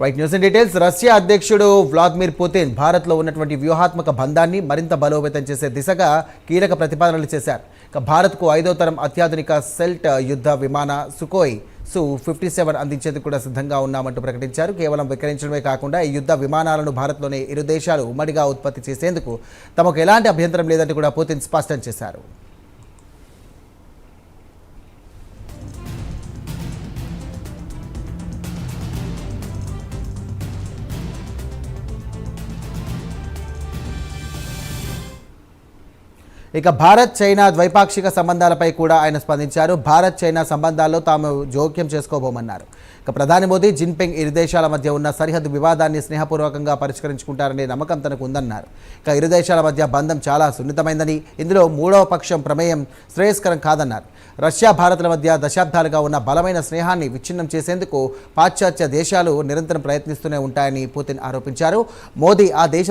Right news in details. Russia అధ్యక్షుడు Vladimir Putin భారత్లో ఉన్నటువంటి వ్యూహాత్మక బంధాన్ని మరింత బలోపేతం చేసే దిశగా కీలక ప్రతిపాదనలు చేశారు. ఇక భారత్కు 5వ తరం అత్యాధునిక సెల్ట్ యుద్ధ విమాన సుఖోయ్ Su-57 అందించేందుకు కూడా సిద్ధంగా ఉన్నామంటూ ప్రకటించారు. కేవలం విక్రయించడమే కాకుండా ఈ యుద్ధ విమానాలను భారత్లోని ఇరు దేశాలు ఉమ్మడిగా ఉత్పత్తి చేసేందుకు తమకు ఎలాంటి అభ్యంతరం లేదంటూ కూడా పుతిన్ స్పష్టం చేశారు. ఇక భారత్ చైనా ద్వైపాక్షిక సంబంధాలపై కూడా ఆయన స్పందించారు. భారత్ చైనా సంబంధాల్లో తాము జోక్యం చేసుకోబోమన్నారు. ఇక ప్రధాని మోదీ జిన్పింగ్ ఇరు దేశాల మధ్య ఉన్న సరిహద్దు వివాదాన్ని స్నేహపూర్వకంగా పరిష్కరించుకుంటారనే నమ్మకం తనకు ఉందన్నారు. ఇక ఇరు దేశాల మధ్య బంధం చాలా సున్నితమైందని, ఇందులో మూడవ పక్షం ప్రమేయం శ్రేయస్కరం కాదన్నారు. రష్యా భారత్ల మధ్య దశాబ్దాలుగా ఉన్న బలమైన స్నేహాన్ని విచ్ఛిన్నం చేసేందుకు పాశ్చాత్య దేశాలు నిరంతరం ప్రయత్నిస్తూనే ఉంటాయని పుతిన్ ఆరోపించారు. మోదీ ఆ దేశ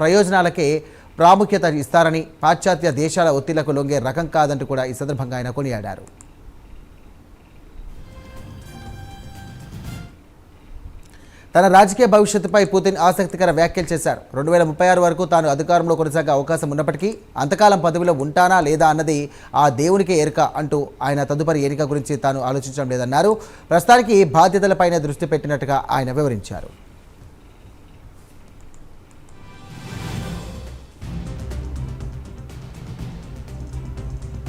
ప్రయోజనాలకే ప్రాముఖ్యత ఇస్తారని, పాశ్చాత్య దేశాల ఒత్తిళ్లకు లొంగే రకం కాదంటూ కూడా ఈ సందర్భంగా ఆయన కొనియాడారు. తన రాజకీయ భవిష్యత్తుపై పుతిన్ ఆసక్తికర వ్యాఖ్యలు చేశారు. 2036 వరకు తాను అధికారంలో కొనసాగే అవకాశం ఉన్నప్పటికీ అంతకాలం పదవిలో ఉంటానా లేదా అన్నది ఆ దేవునికే ఎరుక అంటూ ఆయన తదుపరి ఎన్నిక గురించి తాను ఆలోచించడం లేదన్నారు. ప్రస్తుతానికి బాధ్యతలపైనే దృష్టి పెట్టినట్టుగా ఆయన వివరించారు.